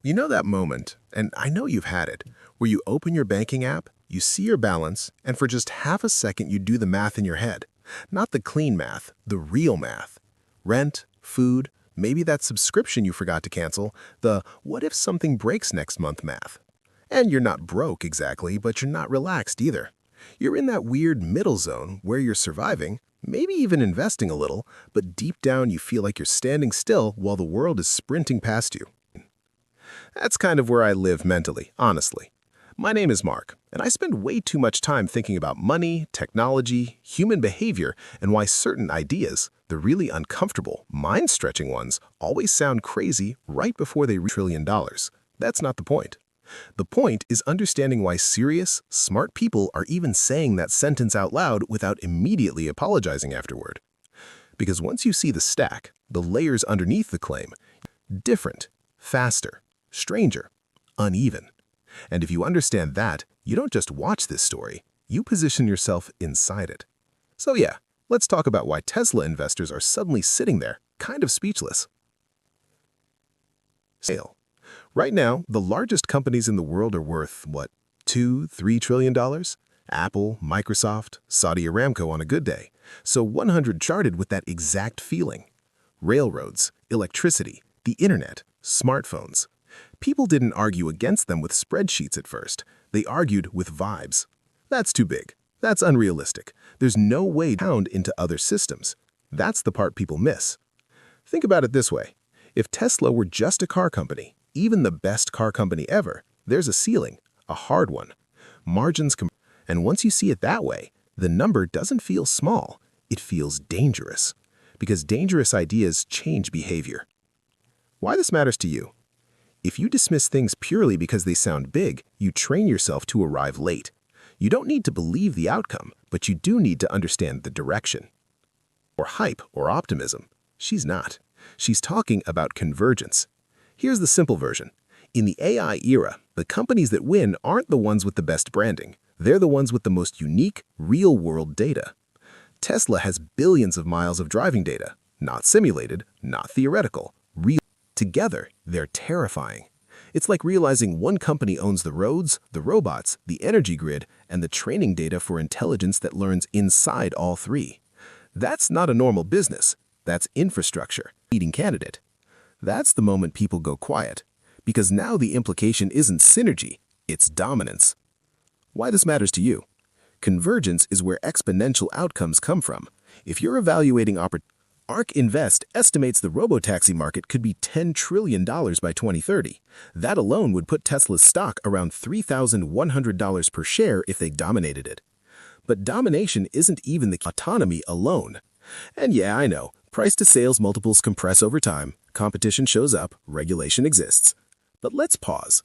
You know that moment, and I know you've had it, where you open your banking app, you see your balance, and for just half a second you do the math in your head. Not the clean math, the real math. Rent, food, maybe that subscription you forgot to cancel, the what if something breaks next month math. And you're not broke exactly, but you're not relaxed either. You're in that weird middle zone where you're surviving, maybe even investing a little, but deep down you feel like you're standing still while the world is sprinting past you. That's kind of where I live mentally, honestly. My name is Mark, and I spend way too much time thinking about money, technology, human behavior, and why certain ideas, the really uncomfortable, mind-stretching ones, always sound crazy right before they reach $1 trillion. That's not the point. The point is understanding why serious, smart people are even saying that sentence out loud without immediately apologizing afterward. Because once you see the stack, the layers underneath the claim, different, faster, stranger, uneven. And if you understand that, you don't just watch this story, you position yourself inside it. So yeah, let's talk about why Tesla investors are suddenly sitting there, kind of speechless. Sale. Right now, the largest companies in the world are worth, what, $2–3 trillion? Apple, Microsoft, Saudi Aramco on a good day. So 100 charted with that exact feeling. Railroads, electricity, the internet, smartphones. People didn't argue against them with spreadsheets at first. They argued with vibes. That's too big. That's unrealistic. There's no way down into other systems. That's the part people miss. Think about it this way. If Tesla were just a car company, even the best car company ever, there's a ceiling, a hard one. Margins and once you see it that way, the number doesn't feel small. It feels dangerous. Because dangerous ideas change behavior. Why this matters to you? If you dismiss things purely because they sound big, you train yourself to arrive late. You don't need to believe the outcome, but you do need to understand the direction. Or hype or optimism. She's not. She's talking about convergence. Here's the simple version. In the AI era, the companies that win aren't the ones with the best branding. They're the ones with the most unique, real-world data. Tesla has billions of miles of driving data. Not simulated, not theoretical, real. Together, they're terrifying. It's like realizing one company owns the roads, the robots, the energy grid, and the training data for intelligence that learns inside all three. That's not a normal business. That's infrastructure. Leading candidate. That's the moment people go quiet. Because now the implication isn't synergy, it's dominance. Why this matters to you? Convergence is where exponential outcomes come from. If you're evaluating opportunities, ARK Invest estimates the robo-taxi market could be $10 trillion by 2030. That alone would put Tesla's stock around $3,100 per share if they dominated it. But domination isn't even the autonomy alone. And yeah, I know, price-to-sales multiples compress over time, competition shows up, regulation exists. But let's pause.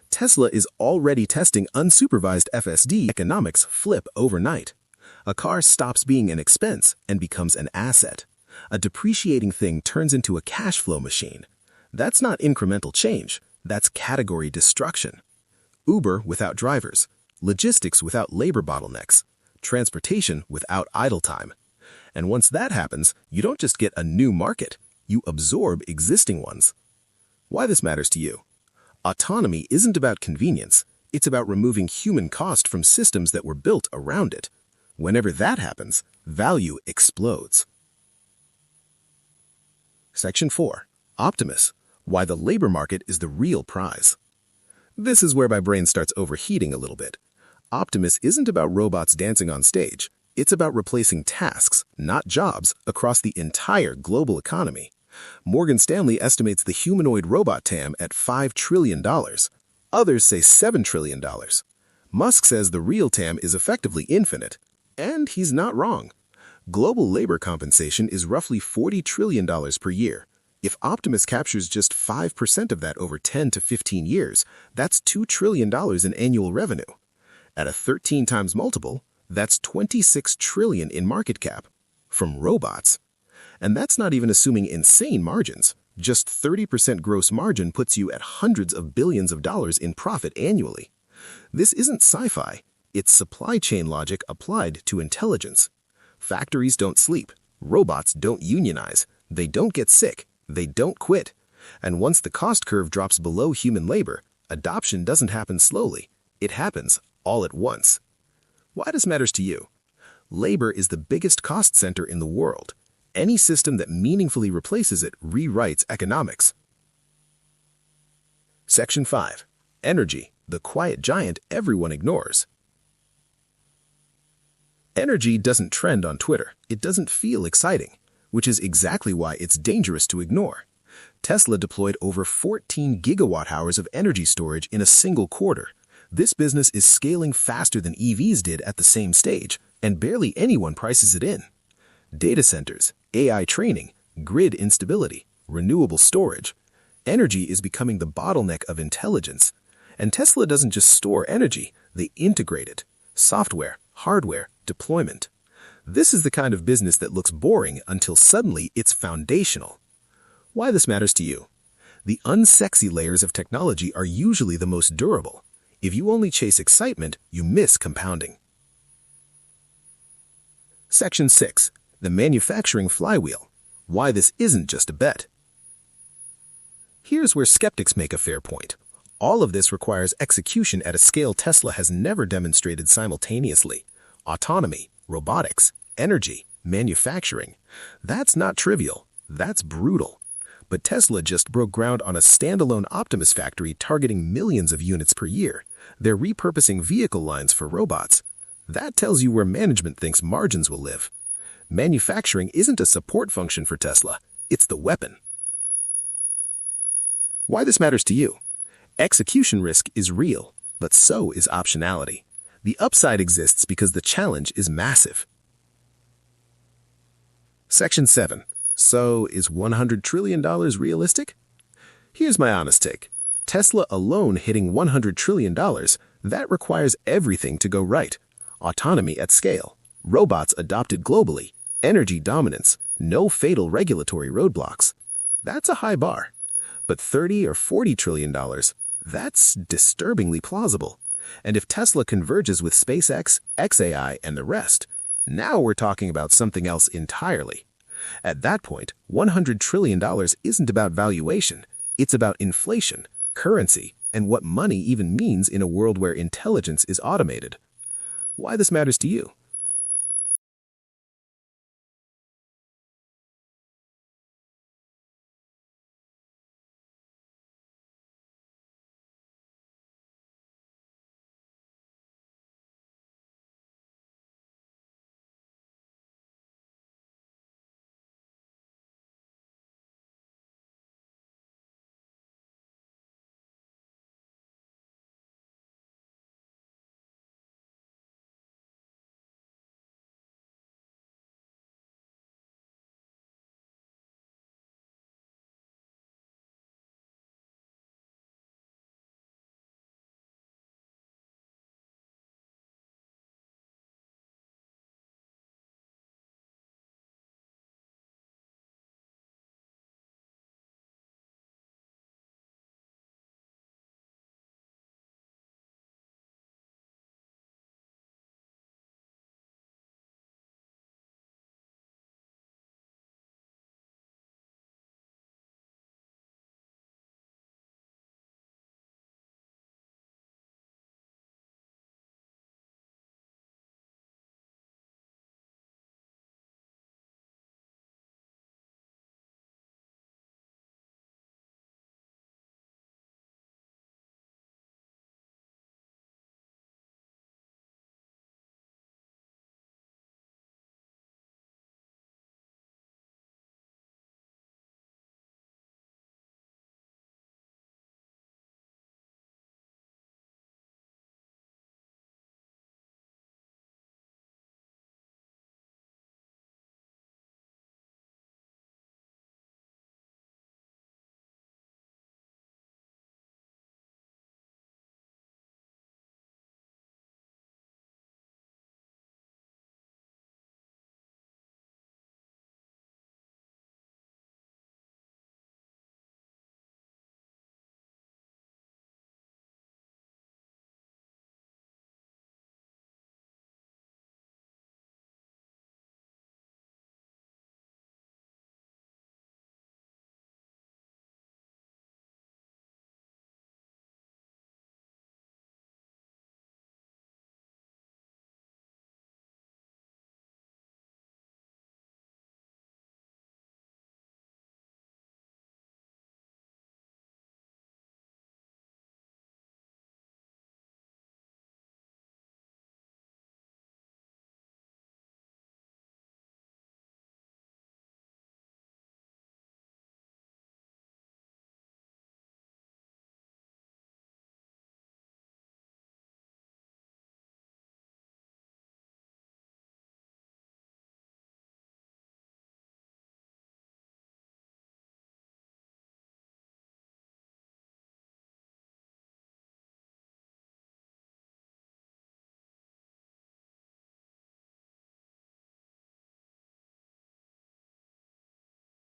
Tesla is already testing unsupervised FSD. Economics flip overnight. A car stops being an expense and becomes an asset. A depreciating thing turns into a cash flow machine. That's not incremental change. That's category destruction. Uber without drivers. Logistics without labor bottlenecks. Transportation without idle time. And once that happens, you don't just get a new market. You absorb existing ones. Why this matters to you? Autonomy isn't about convenience. It's about removing human cost from systems that were built around it. Whenever that happens, value explodes. Section 4. Optimus. Why the labor market is the real prize. This is where my brain starts overheating a little bit. Optimus isn't about robots dancing on stage. It's about replacing tasks, not jobs, across the entire global economy. Morgan Stanley estimates the humanoid robot TAM at $5 trillion. Others say $7 trillion. Musk says the real TAM is effectively infinite. And he's not wrong. Global labor compensation is roughly $40 trillion per year. If Optimus captures just 5% of that over 10 to 15 years, that's $2 trillion in annual revenue. At a 13 times multiple, that's $26 trillion in market cap from robots. And that's not even assuming insane margins. Just 30% gross margin puts you at hundreds of billions of dollars in profit annually. This isn't sci-fi. It's supply chain logic applied to intelligence. Factories don't sleep. Robots don't unionize. They don't get sick. They don't quit. And once the cost curve drops below human labor, adoption doesn't happen slowly. It happens all at once. Why this matters to you? Labor is the biggest cost center in the world. Any system that meaningfully replaces it rewrites economics. Section 5. Energy, the quiet giant everyone ignores. Energy doesn't trend on Twitter. It doesn't feel exciting, which is exactly why it's dangerous to ignore. Tesla deployed over 14 gigawatt-hours of energy storage in a single quarter. This business is scaling faster than EVs did at the same stage, and barely anyone prices it in. Data centers, AI training, grid instability, renewable storage. Energy is becoming the bottleneck of intelligence. And Tesla doesn't just store energy, they integrate it. Software, hardware, deployment. This is the kind of business that looks boring until suddenly it's foundational. Why this matters to you? The unsexy layers of technology are usually the most durable. If you only chase excitement, you miss compounding. Section 6. The manufacturing flywheel. Why this isn't just a bet. Here's where skeptics make a fair point. All of this requires execution at a scale Tesla has never demonstrated simultaneously. Autonomy, robotics, energy, manufacturing. That's not trivial. That's brutal. But Tesla just broke ground on a standalone Optimus factory targeting millions of units per year. They're repurposing vehicle lines for robots. That tells you where management thinks margins will live. Manufacturing isn't a support function for Tesla. It's the weapon. Why this matters to you? Execution risk is real, but so is optionality. The upside exists because the challenge is massive. Section 7. So, is $100 trillion realistic? Here's my honest take. Tesla alone hitting $100 trillion, that requires everything to go right. Autonomy at scale, robots adopted globally, energy dominance, no fatal regulatory roadblocks. That's a high bar. But $30 or $40 trillion, that's disturbingly plausible. And if Tesla converges with SpaceX, xAI, and the rest, now we're talking about something else entirely. At that point, $100 trillion isn't about valuation. It's about inflation, currency, and what money even means in a world where intelligence is automated. Why this matters to you?